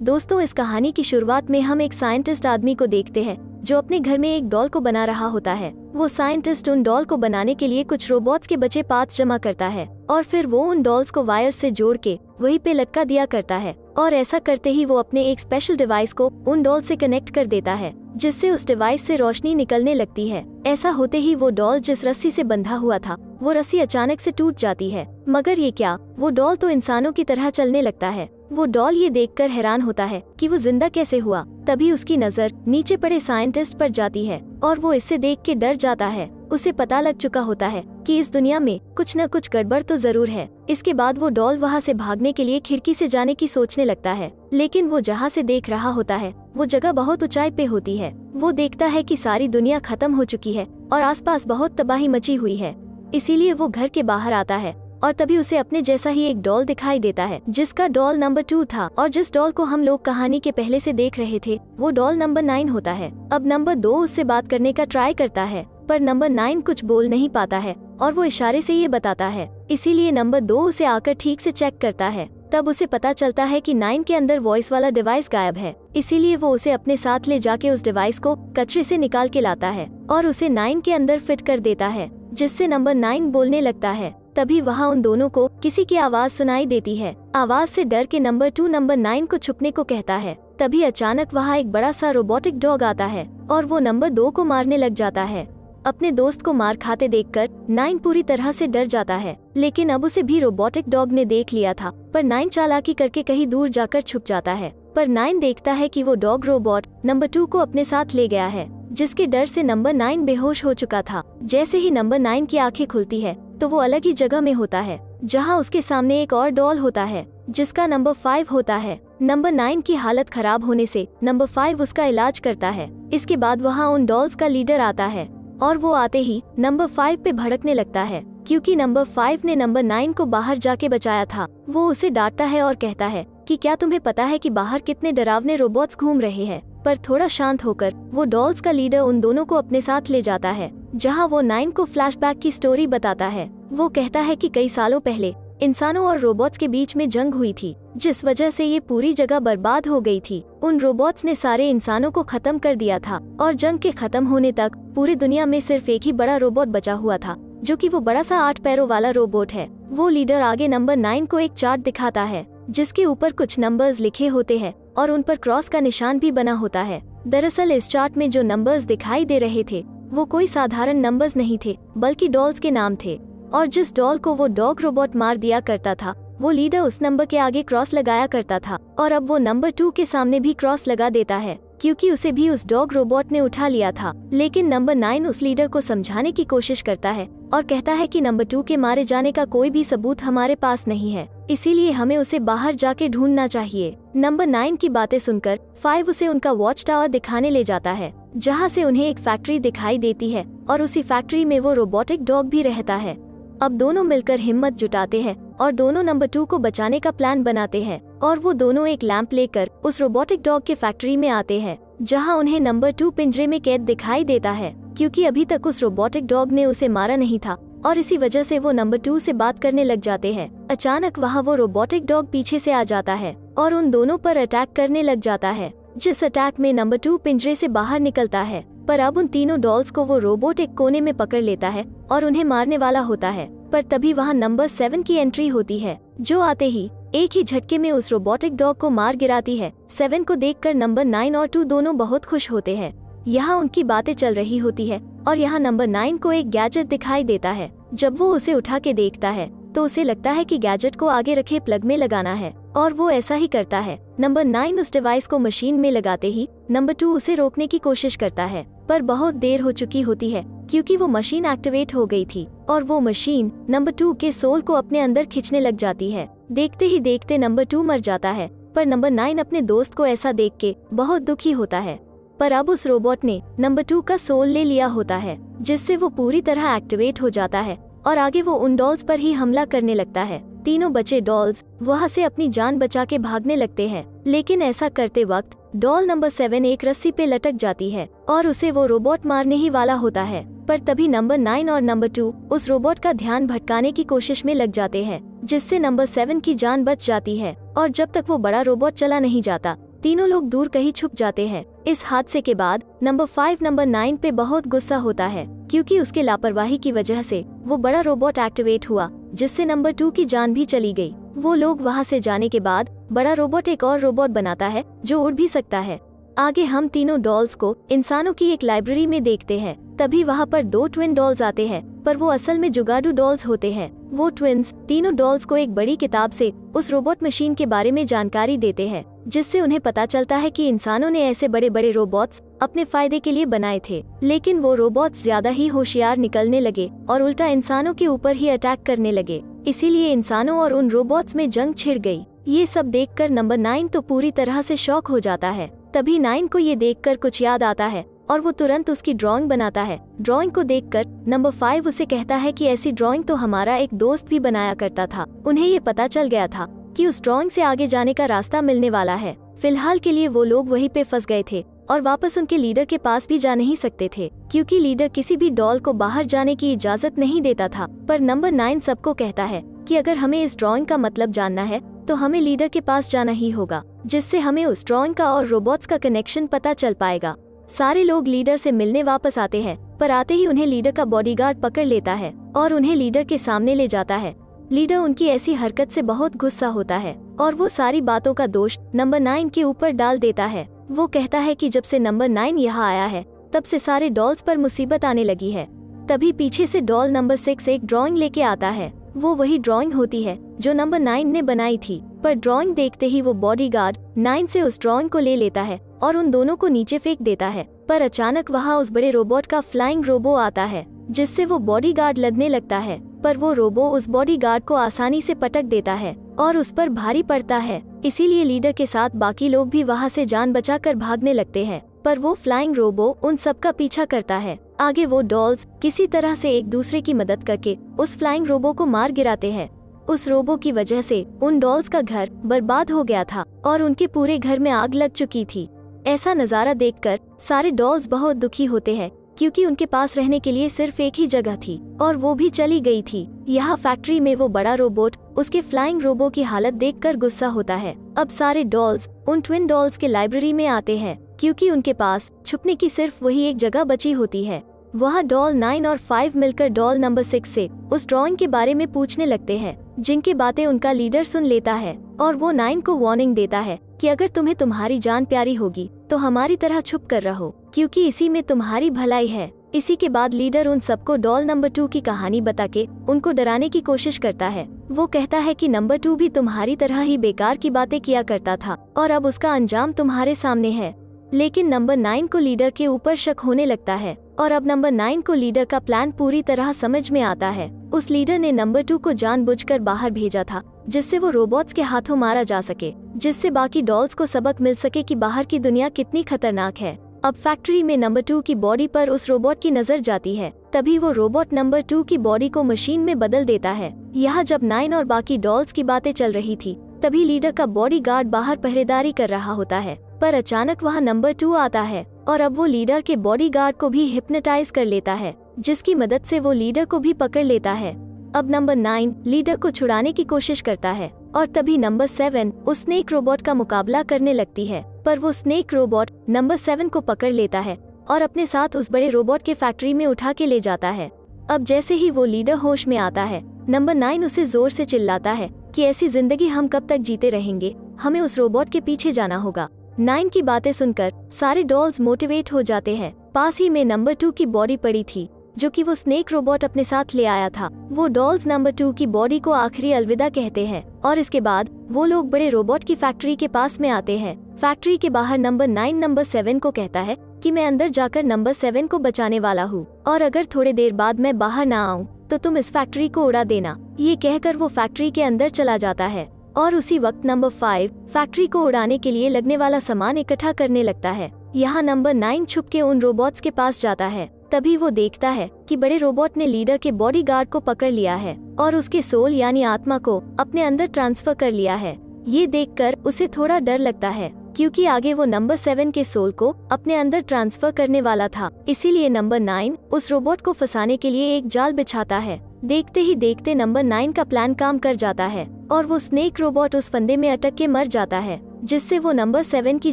दोस्तों, इस कहानी की शुरुआत में हम एक साइंटिस्ट आदमी को देखते हैं जो अपने घर में एक डॉल को बना रहा होता है। वो साइंटिस्ट उन डॉल को बनाने के लिए कुछ रोबोट्स के बचे पार्ट्स जमा करता है और फिर वो उन डॉल्स को वायर से जोड़ के वहीं पे लटका दिया करता है। और ऐसा करते ही वो अपने एक स्पेशल डिवाइस को उन डॉल से कनेक्ट कर देता है, जिससे उस डिवाइस से रोशनी निकलने लगती है। ऐसा होते ही वो डॉल जिस रस्सी से बंधा हुआ था वो रस्सी अचानक से टूट जाती है। मगर ये क्या, वो डॉल तो इंसानों की तरह चलने लगता है। वो डॉल ये देखकर हैरान होता है कि वो जिंदा कैसे हुआ। तभी उसकी नजर नीचे पड़े साइंटिस्ट पर जाती है और वो इससे देख के डर जाता है। उसे पता लग चुका होता है कि इस दुनिया में कुछ न कुछ गड़बड़ तो जरूर है। इसके बाद वो डॉल वहाँ से भागने के लिए खिड़की से जाने की सोचने लगता है, लेकिन वो जहाँ से देख रहा होता है वो जगह बहुत ऊंचाई पे होती है। वो देखता है कि सारी दुनिया खत्म हो चुकी है और आसपास बहुत तबाही मची हुई है। इसीलिए वो घर के बाहर आता है और तभी उसे अपने जैसा ही एक डॉल दिखाई देता है, जिसका डॉल नंबर 2 था। और जिस डॉल को हम लोग कहानी के पहले से देख रहे थे वो डॉल नंबर 9 होता है। अब नंबर 2 उससे बात करने का ट्राई करता है, पर नंबर 9 कुछ बोल नहीं पाता है और वो इशारे से ये बताता है। इसीलिए नंबर 2 उसे आकर ठीक से चेक करता है। तब उसे पता चलता है कि 9 के अंदर वॉइस वाला डिवाइस गायब है। इसीलिए वो उसे अपने साथ ले जाके उस डिवाइस को कचरे से निकाल के लाता है और उसे 9 के अंदर फिट कर देता है, जिससे नंबर 9 बोलने लगता है। तभी वहाँ उन दोनों को किसी की आवाज सुनाई देती है। आवाज से डर के नंबर 2 नंबर 9 को छुपने को कहता है। तभी अचानक वहाँ एक बड़ा सा रोबोटिक डॉग आता है और वो नंबर 2 को मारने लग जाता है। अपने दोस्त को मार खाते देखकर 9 पूरी तरह से डर जाता है, लेकिन अब उसे भी रोबोटिक डॉग ने देख लिया था। पर 9 चालाकी करके कहीं दूर जाकर छुप जाता है। पर 9 देखता है कि वो डॉग रोबोट नंबर 2 को अपने साथ ले गया है, जिसके डर से नंबर 9 बेहोश हो चुका था। जैसे ही नंबर 9 की आंखें खुलती है तो वो अलग ही जगह में होता है, जहां उसके सामने एक और डॉल होता है जिसका नंबर 5 होता है। नंबर 9 की हालत खराब होने से नंबर 5 उसका इलाज करता है। इसके बाद वहां उन डॉल्स का लीडर आता है और वो आते ही नंबर 5 पे भड़कने लगता है, क्योंकि नंबर 5 ने नंबर 9 को बाहर जाके बचाया था। वो उसे डांटता है और कहता है कि क्या तुम्हें पता है कि बाहर कितने डरावने रोबोट्स घूम रहे हैं। पर थोड़ा शांत होकर वो डॉल्स का लीडर उन दोनों को अपने साथ ले जाता है, जहां वो 9 को फ्लैशबैक की स्टोरी बताता है। वो कहता है कि कई सालों पहले इंसानों और रोबोट्स के बीच में जंग हुई थी, जिस वजह से ये पूरी जगह बर्बाद हो गई थी। उन रोबोट्स ने सारे इंसानों को खत्म कर दिया था और जंग के खत्म होने तक पूरी दुनिया में सिर्फ एक ही बड़ा रोबोट बचा हुआ था, जो कि वो बड़ा सा 8 पैरों वाला रोबोट है। वो लीडर आगे नंबर 9 को एक चार्ट दिखाता है जिसके ऊपर कुछ नंबर्स लिखे होते हैं और उन पर क्रॉस का निशान भी बना होता है। दरअसल इस चार्ट में जो नंबर्स दिखाई दे रहे थे वो कोई साधारण नंबर्स नहीं थे, बल्कि डॉल्स के नाम थे। और जिस डॉल को वो डॉग रोबोट मार दिया करता था वो लीडर उस नंबर के आगे क्रॉस लगाया करता था, और अब वो नंबर 2 के सामने भी क्रॉस लगा देता है, क्योंकि उसे भी उस डॉग रोबोट ने उठा लिया था। लेकिन नंबर 9 उस लीडर को समझाने की कोशिश करता है और कहता है कि नंबर 2 के मारे जाने का कोई भी सबूत हमारे पास नहीं है, इसीलिए हमें उसे बाहर जाके ढूंढना चाहिए। नंबर 9 की बातें सुनकर 5 उसे उनका वॉच टावर दिखाने ले जाता है, जहाँ से उन्हें एक फैक्ट्री दिखाई देती है और उसी फैक्ट्री में वो रोबोटिक डॉग भी रहता है। अब दोनों मिलकर हिम्मत जुटाते हैं और दोनों नंबर 2 को बचाने का प्लान बनाते हैं, और वो दोनों एक लैंप लेकर उस रोबोटिक डॉग के फैक्ट्री में आते हैं, जहां उन्हें नंबर 2 पिंजरे में कैद दिखाई देता है, क्योंकि अभी तक उस रोबोटिक डॉग ने उसे मारा नहीं था और इसी वजह से वो नंबर 2 से बात करने लग जाते हैं। अचानक वहाँ वो रोबोटिक डॉग पीछे से आ जाता है और उन दोनों पर अटैक करने लग जाता है, जिस अटैक में नंबर 2 पिंजरे से बाहर निकलता है। पर अब उन तीनों डॉल्स को वो रोबोट एक कोने में पकड़ लेता है और उन्हें मारने वाला होता है। पर तभी वहाँ नंबर 7 की एंट्री होती है, जो आते ही एक ही झटके में उस रोबोटिक डॉग को मार गिराती है। 7 को देखकर नंबर 9 और 2 दोनों बहुत खुश होते हैं। यहाँ उनकी बातें चल रही होती है और यहाँ नंबर 9 को एक गैजेट दिखाई देता है। जब वो उसे उठा के देखता है तो उसे लगता है कि गैजेट को आगे रखे प्लग में लगाना है, और वो ऐसा ही करता है। नंबर 9 उस डिवाइस को मशीन में लगाते ही नंबर 2 उसे रोकने की कोशिश करता है, पर बहुत देर हो चुकी होती है, क्योंकि वो मशीन एक्टिवेट हो गई थी और वो मशीन नंबर 2 के सोल को अपने अंदर खींचने लग जाती है। देखते ही देखते नंबर 2 मर जाता है। पर नंबर 9 अपने दोस्त को ऐसा देख के बहुत दुखी होता है। पर अब उस रोबोट ने नंबर 2 का सोल ले लिया होता है, जिससे वो पूरी तरह एक्टिवेट हो जाता है और आगे वो उन डॉल्स पर ही हमला करने लगता है। तीनों बचे डॉल्स वहाँ से अपनी जान बचा के भागने लगते हैं, लेकिन ऐसा करते वक्त डॉल नंबर 7 एक रस्सी पे लटक जाती है और उसे वो रोबोट मारने ही वाला होता है। पर तभी नंबर 9 और नंबर 2 उस रोबोट का ध्यान भटकाने की कोशिश में लग जाते हैं, जिससे नंबर 7 की जान बच जाती है। और जब तक वो बड़ा रोबोट चला नहीं जाता तीनों लोग दूर कहीं छुप जाते हैं। इस हादसे के बाद नंबर 5 नंबर 9 पे बहुत गुस्सा होता है, क्योंकि उसके लापरवाही की वजह से वो बड़ा रोबोट एक्टिवेट हुआ, जिससे नंबर 2 की जान भी चली गई। वो लोग वहाँ से जाने के बाद बड़ा रोबोट एक और रोबोट बनाता है जो उड़ भी सकता है। आगे हम तीनों डॉल्स को इंसानों की एक लाइब्रेरी में देखते हैं। तभी वहाँ पर 2 ट्विन डॉल्स आते हैं, पर वो असल में जुगाडू डॉल्स होते हैं। वो ट्विन्स तीनों डॉल्स को एक बड़ी किताब से उस रोबोट मशीन के बारे में जानकारी देते हैं, जिससे उन्हें पता चलता है कि इंसानों ने ऐसे बड़े बड़े रोबोट्स अपने फायदे के लिए बनाए थे, लेकिन वो रोबोट्स ज्यादा ही होशियार निकलने लगे और उल्टा इंसानों के ऊपर ही अटैक करने लगे। इसीलिए इंसानों और उन रोबोट्स में जंग छिड़ गई। ये सब देखकर नंबर 9 तो पूरी तरह से शॉक हो जाता है। तभी 9 को ये देखकर कुछ याद आता है और वो तुरंत उसकी ड्राइंग बनाता है। ड्राइंग को देखकर नंबर 5 उसे कहता है कि ऐसी ड्राइंग तो हमारा एक दोस्त भी बनाया करता था। उन्हें ये पता चल गया था कि उस ड्राइंग से आगे जाने का रास्ता मिलने वाला है। फिलहाल के लिए वो लोग वहीं पे फंस गए थे और वापस उनके लीडर के पास भी जा नहीं सकते थे, क्योंकि लीडर किसी भी डॉल को बाहर जाने की इजाजत नहीं देता था। पर नंबर 9 सबको कहता है कि अगर हमें इस ड्राइंग का मतलब जानना है तो हमें लीडर के पास जाना ही होगा, जिससे हमें उस ड्राइंग का और रोबोट्स का कनेक्शन पता चल पाएगा। सारे लोग लीडर से मिलने वापस आते हैं, पर आते ही उन्हें लीडर का बॉडीगार्ड पकड़ लेता है और उन्हें लीडर के सामने ले जाता है। लीडर उनकी ऐसी हरकत से बहुत गुस्सा होता है और वो सारी बातों का दोष नंबर 9 के ऊपर डाल देता है। वो कहता है कि जब से नंबर 9 यहाँ आया है तब से सारे डॉल्स पर मुसीबत आने लगी है। तभी पीछे से डॉल नंबर 6 एक ड्राइंग लेके आता है। वो वही ड्राइंग होती है जो नंबर 9 ने बनाई थी, पर ड्राइंग देखते ही वो बॉडीगार्ड 9 से उस ड्राइंग को ले लेता है और उन दोनों को नीचे फेंक देता है। पर अचानक वहाँ उस बड़े रोबोट का फ्लाइंग रोबो आता है, जिससे वो बॉडीगार्ड लगने लगता है, पर वो रोबो उस बॉडीगार्ड को आसानी से पटक देता है और उस पर भारी पड़ता है। इसीलिए लीडर के साथ बाकी लोग भी वहाँ से जान बचाकर भागने लगते हैं, पर वो फ्लाइंग रोबो उन सबका पीछा करता है। आगे वो डॉल्स किसी तरह से एक दूसरे की मदद करके उस फ्लाइंग रोबो को मार गिराते हैं। उस रोबो की वजह से उन डॉल्स का घर बर्बाद हो गया था और उनके पूरे घर में आग लग चुकी थी। ऐसा नजारा देखकर सारे डॉल्स बहुत दुखी होते हैं, क्योंकि उनके पास रहने के लिए सिर्फ एक ही जगह थी और वो भी चली गई थी। यहाँ फैक्ट्री में वो बड़ा रोबोट उसके फ्लाइंग रोबो की हालत देखकर गुस्सा होता है। अब सारे डॉल्स उन ट्विन डॉल्स के लाइब्रेरी में आते हैं, क्योंकि उनके पास छुपने की सिर्फ वही एक जगह बची होती है। वहाँ डॉल 9 और 5 मिलकर डॉल नंबर 6 से उस ड्राइंग के बारे में पूछने लगते हैं, जिनकी बातें उनका लीडर सुन लेता है और वो 9 को वार्निंग देता है कि अगर तुम्हें तुम्हारी जान प्यारी होगी तो हमारी तरह छुप कर रहो, क्योंकि इसी में तुम्हारी भलाई है। इसी के बाद लीडर उन सबको डॉल नंबर 2 की कहानी बता के उनको डराने की कोशिश करता है। वो कहता है कि नंबर 2 भी तुम्हारी तरह ही बेकार की बातें किया करता था और अब उसका अंजाम तुम्हारे सामने है। लेकिन नंबर 9 को लीडर के ऊपर शक होने लगता है और अब नंबर 9 को लीडर का प्लान पूरी तरह समझ में आता है। उस लीडर ने नंबर 2 को जानबूझकर बाहर भेजा था, जिससे वो रोबोट्स के हाथों मारा जा सके, जिससे बाकी डॉल्स को सबक मिल सके कि बाहर की दुनिया कितनी खतरनाक है। अब फैक्ट्री में नंबर 2 की बॉडी पर उस रोबोट की नजर जाती है। तभी वो रोबोट नंबर 2 की बॉडी को मशीन में बदल देता है। यहाँ जब 9 और बाकी डॉल्स की बातें चल रही थी, तभी लीडर का बॉडीगार्ड बाहर पहरेदारी कर रहा होता है, पर अचानक वहाँ नंबर 2 आता है और अब वो लीडर के बॉडीगार्ड को भी हिप्नोटाइज कर लेता है, जिसकी मदद से वो लीडर को भी पकड़ लेता है। अब नंबर 9 लीडर को छुड़ाने की कोशिश करता है और तभी नंबर 7 उस स्नेक रोबोट का मुकाबला करने लगती है, पर वो स्नेक रोबोट नंबर 7 को पकड़ लेता है और अपने साथ उस बड़े रोबोट के फैक्ट्री में उठा के ले जाता है। अब जैसे ही वो लीडर होश में आता है, नंबर 9 उसे जोर से चिल्लाता है कि ऐसी जिंदगी हम कब तक जीते रहेंगे, हमें उस रोबोट के पीछे जाना होगा। 9 की बातें सुनकर सारे डॉल्स मोटिवेट हो जाते हैं। पास ही में नंबर 2 की बॉडी पड़ी थी, जो कि वो स्नेक रोबोट अपने साथ ले आया था। वो डॉल्स नंबर 2 की बॉडी को आखिरी अलविदा कहते हैं और इसके बाद वो लोग बड़े रोबोट की फैक्ट्री के पास में आते हैं। फैक्ट्री के बाहर नंबर 9 नंबर 7 को कहता है कि मैं अंदर जाकर नंबर 7 को बचाने वाला हूँ और अगर थोड़ी देर बाद मैं बाहर ना आऊँ तो तुम इस फैक्ट्री को उड़ा देना। ये कहकर वो फैक्ट्री के अंदर चला जाता है और उसी वक्त नंबर 5 फैक्ट्री को उड़ाने के लिए लगने वाला सामान इकट्ठा करने लगता है। यहाँ नंबर 9 छुप के उन रोबोट्स के पास जाता है। तभी वो देखता है कि बड़े रोबोट ने लीडर के बॉडीगार्ड को पकड़ लिया है और उसके सोल यानी आत्मा को अपने अंदर ट्रांसफर कर लिया है। ये देखकर उसे थोड़ा डर लगता है, क्योंकि आगे वो नंबर 7 के सोल को अपने अंदर ट्रांसफर करने वाला था। इसीलिए नंबर 9 उस रोबोट को फंसाने के लिए एक जाल बिछाता है। देखते ही देखते नंबर 9 का प्लान काम कर जाता है और वो स्नेक रोबोट उस फंदे में अटक के मर जाता है। जिससे वो नंबर 7 की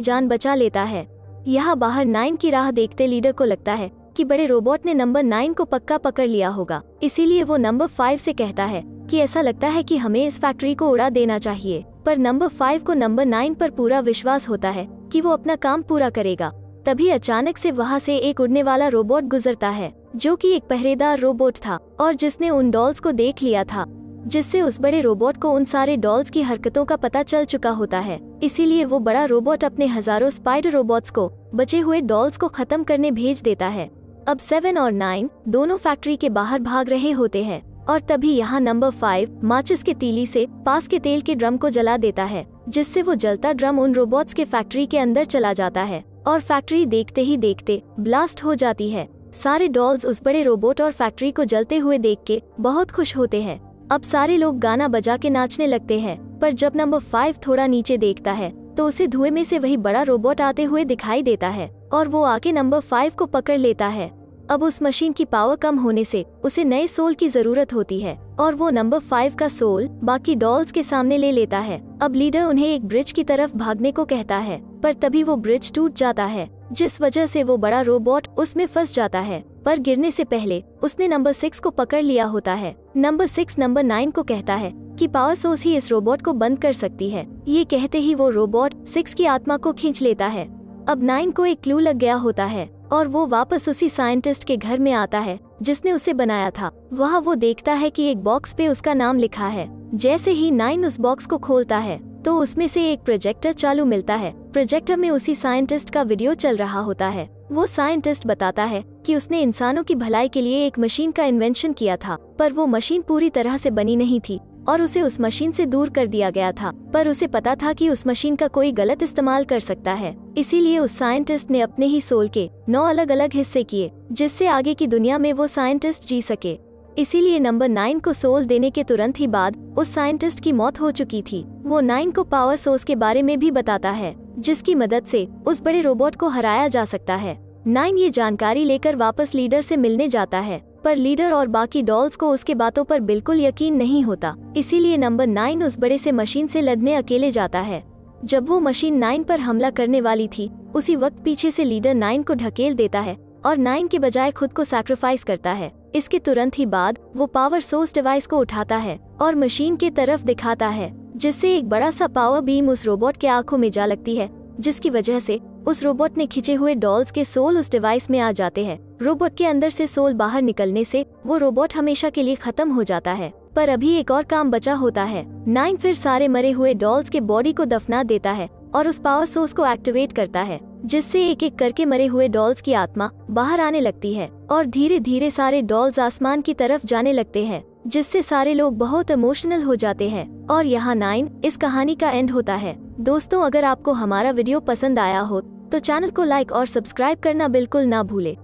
जान बचा लेता है। यहाँ बाहर 9 की राह देखते लीडर को लगता है कि बड़े रोबोट ने नंबर 9 को पक्का पकड़ लिया होगा। इसीलिए वो नंबर 5 से कहता है कि ऐसा लगता है कि हमें इस फैक्ट्री को उड़ा देना चाहिए। पर नंबर 5 को नंबर 9 पर पूरा विश्वास होता है कि वो अपना काम पूरा करेगा। तभी अचानक से वहाँ से एक उड़ने वाला रोबोट गुजरता है, जो कि एक पहरेदार रोबोट था और जिसने उन डॉल्स को देख लिया था, जिससे उस बड़े रोबोट को उन सारे डॉल्स की हरकतों का पता चल चुका होता है। इसीलिए वो बड़ा रोबोट अपने हजारों स्पाइडर रोबोट्स को बचे हुए डॉल्स को खत्म करने भेज देता है। अब 7 और 9 दोनों फैक्ट्री के बाहर भाग रहे होते हैं और तभी यहाँ नंबर 5 माचिस के तीली से पास के तेल के ड्रम को जला देता है, जिससे वो जलता ड्रम उन रोबोट्स के फैक्ट्री के अंदर चला जाता है और फैक्ट्री देखते ही देखते ब्लास्ट हो जाती है। सारे डॉल्स उस बड़े रोबोट और फैक्ट्री को जलते हुए देख के बहुत खुश होते हैं। अब सारे लोग गाना बजा के नाचने लगते हैं, पर जब नंबर 5 थोड़ा नीचे देखता है तो उसे धुएं में से वही बड़ा रोबोट आते हुए दिखाई देता है और वो आके नंबर 5 को पकड़ लेता है। अब उस मशीन की पावर कम होने से उसे नए सोल की जरूरत होती है और वो नंबर 5 का सोल बाकी डॉल्स के सामने ले लेता है। अब लीडर उन्हें एक ब्रिज की तरफ भागने को कहता है, पर तभी वो ब्रिज टूट जाता है, जिस वजह से वो बड़ा रोबोट उसमें फंस जाता है। पर गिरने से पहले उसने नंबर 6 को पकड़ लिया होता है। नंबर 6 नंबर 9 को कहता है कि पावर सोर्स ही इस रोबोट को बंद कर सकती है। ये कहते ही वो रोबोट 6 की आत्मा को खींच लेता है। अब 9 को एक क्लू लग गया होता है और वो वापस उसी साइंटिस्ट के घर में आता है जिसने उसे बनाया था। वहाँ वो देखता है कि एक बॉक्स पे उसका नाम लिखा है। जैसे ही 9 उस बॉक्स को खोलता है तो उसमें से एक प्रोजेक्टर चालू मिलता है। प्रोजेक्टर में उसी साइंटिस्ट का वीडियो चल रहा होता है। वो साइंटिस्ट बताता है कि उसने इंसानों की भलाई के लिए एक मशीन का इन्वेंशन किया था, पर वो मशीन पूरी तरह से बनी नहीं थी और उसे उस मशीन से दूर कर दिया गया था। पर उसे पता था कि उस मशीन का कोई गलत इस्तेमाल कर सकता है। इसीलिए उस साइंटिस्ट ने अपने ही सोल के 9 अलग अलग हिस्से किए, जिससे आगे की दुनिया में वो साइंटिस्ट जी सके। इसीलिए नंबर 9 को सोल देने के तुरंत ही बाद उस साइंटिस्ट की मौत हो चुकी थी। वो 9 को पावर सोर्स के बारे में भी बताता है, जिसकी मदद से उस बड़े रोबोट को हराया जा सकता है। 9 ये जानकारी लेकर वापस लीडर से मिलने जाता है, पर लीडर और बाकी डॉल्स को उसके बातों पर बिल्कुल यकीन नहीं होता। इसीलिए नंबर 9 उस बड़े से मशीन से लड़ने अकेले जाता है। जब वो मशीन 9 पर हमला करने वाली थी, उसी वक्त पीछे से लीडर 9 को ढकेल देता है और 9 के बजाय खुद को सैक्रिफाइस करता है। इसके तुरंत ही बाद वो पावर सोर्स डिवाइस को उठाता है और मशीन के तरफ दिखाता है, जिससे एक बड़ा सा पावर बीम उस रोबोट के आंखों में जा लगती है, जिसकी वजह से उस रोबोट ने खींचे हुए डॉल्स के सोल उस डिवाइस में आ जाते हैं। रोबोट के अंदर से सोल बाहर निकलने से वो रोबोट हमेशा के लिए खत्म हो जाता है। पर अभी एक और काम बचा होता है। 9 फिर सारे मरे हुए डॉल्स के बॉडी को दफना देता है और उस पावर सोर्स को एक्टिवेट करता है, जिससे एक एक करके मरे हुए डॉल्स की आत्मा बाहर आने लगती है और धीरे धीरे सारे डॉल्स आसमान की तरफ जाने लगते हैं, जिससे सारे लोग बहुत इमोशनल हो जाते हैं। और यहाँ 9 इस कहानी का एंड होता है। दोस्तों, अगर आपको हमारा वीडियो पसंद आया हो तो चैनल को लाइक और सब्सक्राइब करना बिल्कुल ना भूले।